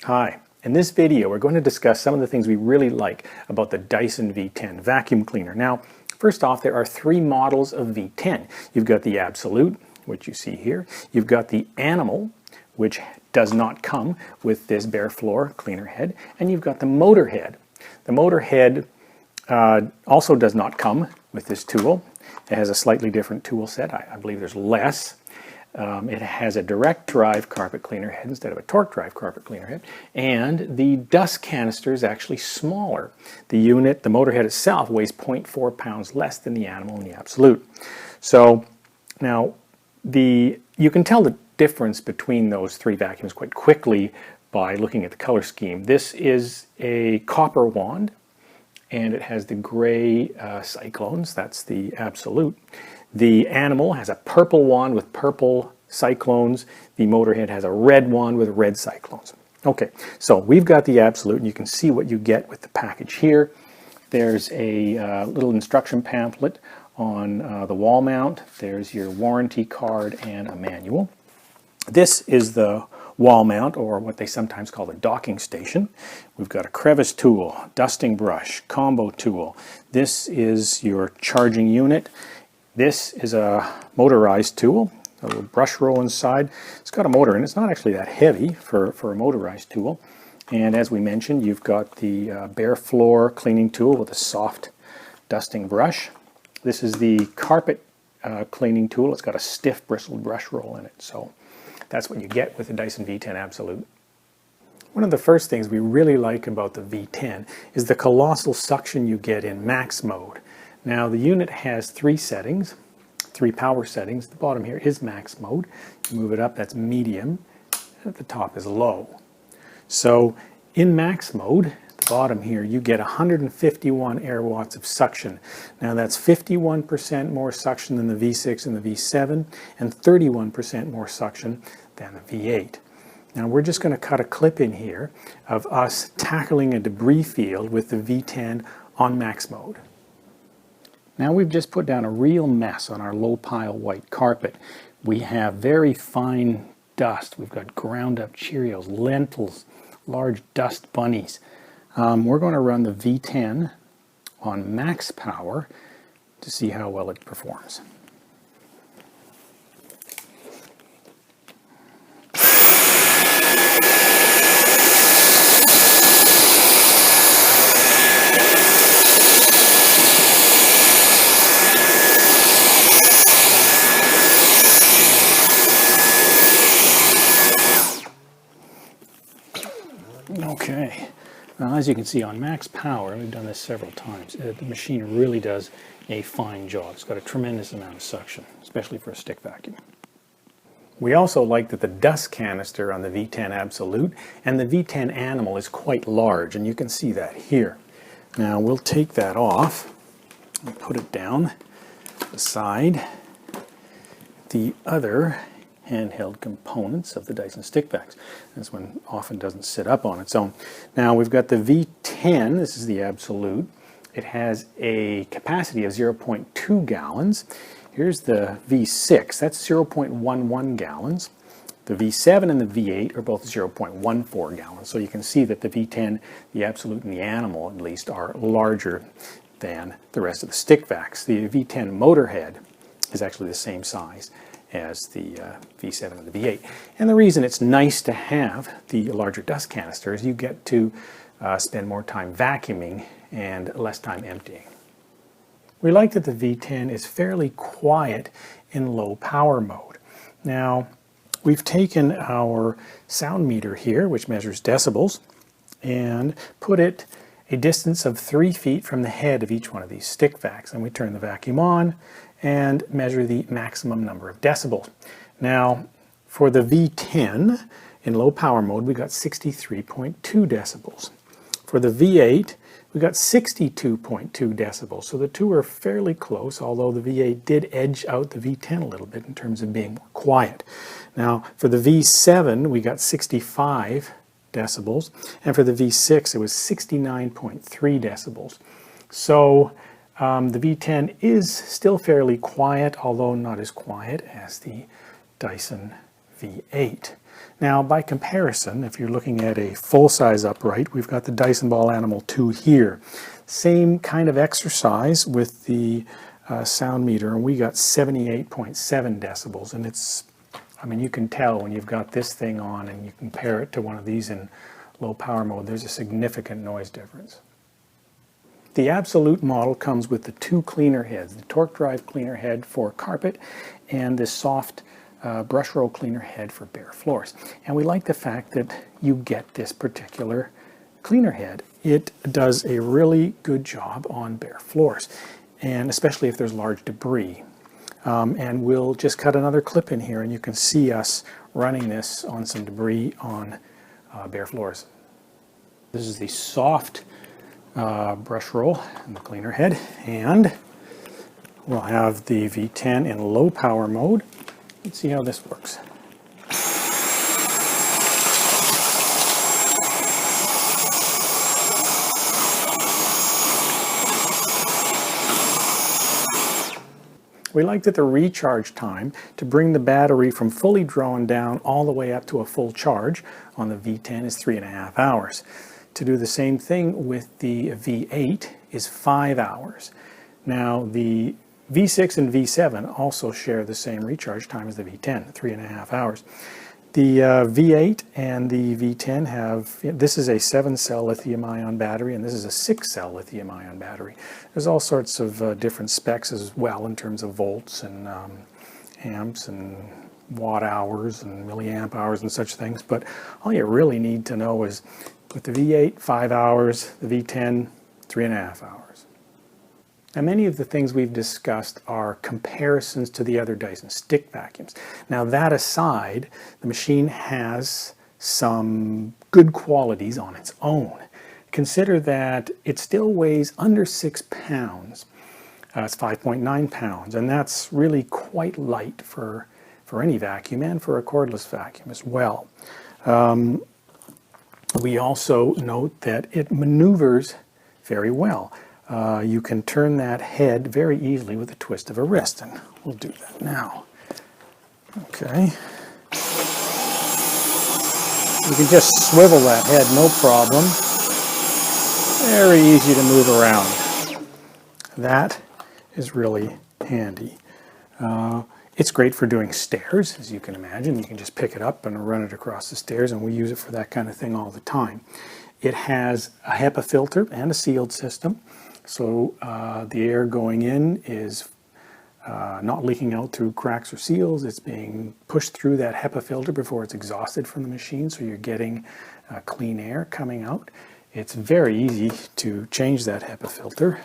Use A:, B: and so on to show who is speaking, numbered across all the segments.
A: Hi, in this video we're going to discuss some of the things we really like about the Dyson V10 vacuum cleaner. Now, first off, there are three models of V10. You've got the Absolute, which you see here. You've got the Animal, which does not come with this bare floor cleaner head. And you've got the Motorhead. The Motorhead also does not come with this tool. It has a slightly different tool set. I believe there's less. It has a direct drive carpet cleaner head instead of a torque drive carpet cleaner head, and the dust canister is actually smaller. The unit, the Motorhead itself, weighs 0.4 pounds less than the Animal and the Absolute. So now you can tell the difference between those three vacuums quite quickly by looking at the color scheme. This is a copper wand, and it has the gray cyclones. That's the Absolute. The Animal has a purple wand with purple cyclones. The Motorhead has a red wand with red cyclones. Okay, so we've got the Absolute, and you can see what you get with the package here. There's a little instruction pamphlet on the wall mount. There's your warranty card and a manual. This is the wall mount, or what they sometimes call the docking station. We've got a crevice tool, dusting brush, combo tool. This is your charging unit. This is a motorized tool, a little brush roll inside. It's got a motor, and it's not actually that heavy for a motorized tool. And as we mentioned, you've got the bare floor cleaning tool with a soft dusting brush. This is the carpet cleaning tool. It's got a stiff bristled brush roll in it. So that's what you get with the Dyson V10 Absolute. One of the first things we really like about the V10 is the Colossal Suction you get in max mode. Now the unit has three power settings. The bottom here is max mode. You move it up, that's medium. And at the top is low. So in max mode, at the bottom here, you get 151 air watts of suction. Now that's 51% more suction than the V6 and the V7, and 31% more suction than the V8. Now we're just going to cut a clip in here of us tackling a debris field with the V10 on max mode. Now we've just put down a real mess on our low pile white carpet. We have very fine dust. We've got ground up Cheerios, lentils, large dust bunnies. We're going to run the V10 on max power to see how well it performs. Okay, now as you can see on max power, we've done this several times, the machine really does a fine job. It's got a tremendous amount of suction, especially for a stick vacuum. We also like that the dust canister on the V10 Absolute and the V10 Animal is quite large, and you can see that here. Now we'll take that off and put it down beside the other handheld components of the Dyson stick vacs. This one often doesn't sit up on its own. Now we've got the V10, this is the Absolute. It has a capacity of 0.2 gallons. Here's the V6, that's 0.11 gallons. The V7 and the V8 are both 0.14 gallons. So you can see that the V10, the Absolute, and the Animal at least are larger than the rest of the stick vacs. The V10 Motorhead is actually the same size as the V7 and the V8. And the reason it's nice to have the larger dust canister is you get to spend more time vacuuming and less time emptying. We like that the V10 is fairly quiet in low power mode. Now, we've taken our sound meter here, which measures decibels, and put it a distance of 3 feet from the head of each one of these stick vacs. And we turn the vacuum on and measure the maximum number of decibels. Now, for the V10 in low power mode, we got 63.2 decibels. For the V8, we got 62.2 decibels. So the two are fairly close, although the V8 did edge out the V10 a little bit in terms of being more quiet. Now, for the V7, we got 65 decibels, and for the V6, it was 69.3 decibels. So the V10 is still fairly quiet, although not as quiet as the Dyson V8. Now, by comparison, if you're looking at a full-size upright, we've got the Dyson Ball Animal 2 here. Same kind of exercise with the sound meter, and we got 78.7 decibels, and it's, I mean, you can tell when you've got this thing on and you compare it to one of these in low power mode, there's a significant noise difference. The Absolute model comes with the two cleaner heads, the torque drive cleaner head for carpet and this soft brush roll cleaner head for bare floors. And we like the fact that you get this particular cleaner head. It does a really good job on bare floors, and especially if there's large debris. And we'll just cut another clip in here and you can see us running this on some debris on bare floors. This is the soft brush roll and the cleaner head, and we'll have the V10 in low power mode. Let's see how this works. We like that the recharge time to bring the battery from fully drawn down all the way up to a full charge on the V10 is 3.5 hours. To do the same thing with the V8 is 5 hours. Now the V6 and V7 also share the same recharge time as the V10, 3.5 hours. The V8 and the V10 have, this is a 7-cell lithium-ion battery and this is a 6-cell lithium-ion battery. There's all sorts of different specs as well in terms of volts and amps and watt hours and milliamp hours and such things, but all you really need to know is with the V8, 5 hours, the V10, 3.5 hours. And many of the things we've discussed are comparisons to the other Dyson stick vacuums. Now that aside, the machine has some good qualities on its own. Consider that it still weighs under 6 pounds. It's 5.9 pounds, and that's really quite light for any vacuum and for a cordless vacuum as well. We also note that it maneuvers very well. You can turn that head very easily with a twist of a wrist, and we'll do that now. Okay. You can just swivel that head, no problem. Very easy to move around. That is really handy. It's great for doing stairs, as you can imagine. You can just pick it up and run it across the stairs, and we use it for that kind of thing all the time. It has a HEPA filter and a sealed system. So the air going in is not leaking out through cracks or seals. It's being pushed through that HEPA filter before it's exhausted from the machine, so you're getting clean air coming out. It's very easy to change that HEPA filter.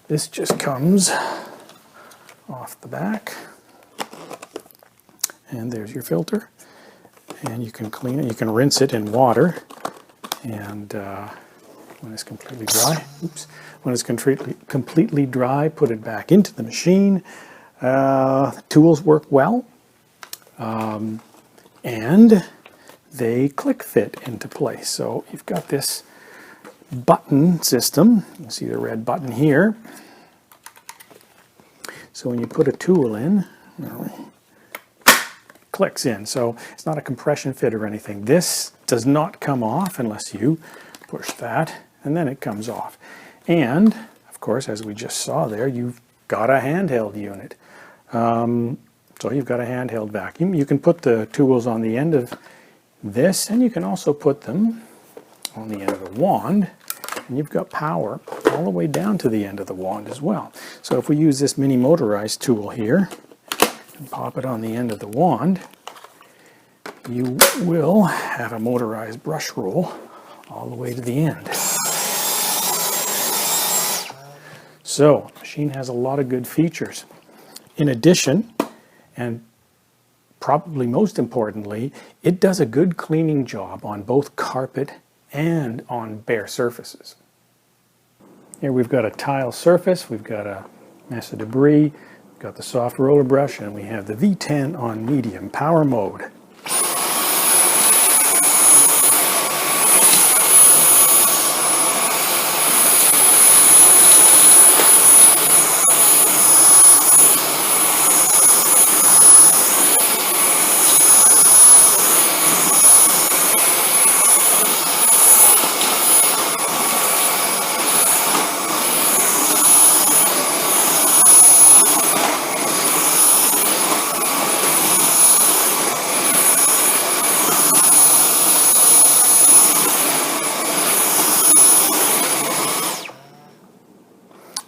A: This just comes off the back, and there's your filter. And you can clean it. You can rinse it in water, and when it's completely dry, when it's completely dry, put it back into the machine. The tools work well, and they click fit into place. So you've got this button system. You can see the red button here. So when you put a tool in, it clicks in. So it's not a compression fit or anything. This does not come off unless you push that, and then it comes off. And of course, as we just saw there, you've got a handheld unit. So you've got a handheld vacuum. You can put the tools on the end of this, and you can also put them on the end of the wand, and you've got power all the way down to the end of the wand as well. So if we use this mini motorized tool here and pop it on the end of the wand, you will have a motorized brush roll all the way to the end. So the machine has a lot of good features. In addition, and probably most importantly, it does a good cleaning job on both carpet and on bare surfaces. Here we've got a tile surface, we've got a mess of debris, we've got the soft roller brush, and we have the V10 on medium power mode.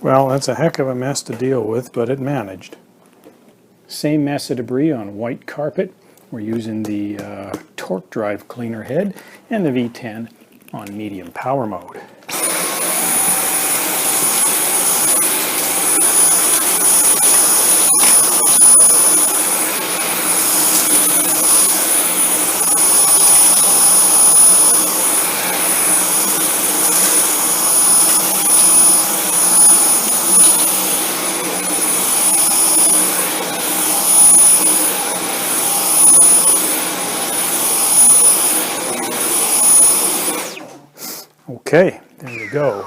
B: Well, that's a heck of a mess to deal with, but it managed.
A: Same mess of debris on white carpet. We're using the torque drive cleaner head and the V10 on medium power mode. Okay, there you go.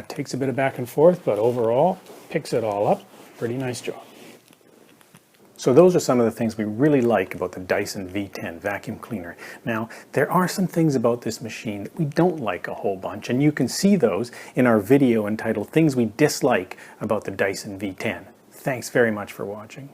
A: Takes a bit of back and forth, but overall, picks it all up. Pretty nice job. So those are some of the things we really like about the Dyson V10 vacuum cleaner. Now, there are some things about this machine that we don't like a whole bunch, and you can see those in our video entitled Things We Dislike About the Dyson V10. Thanks very much for watching.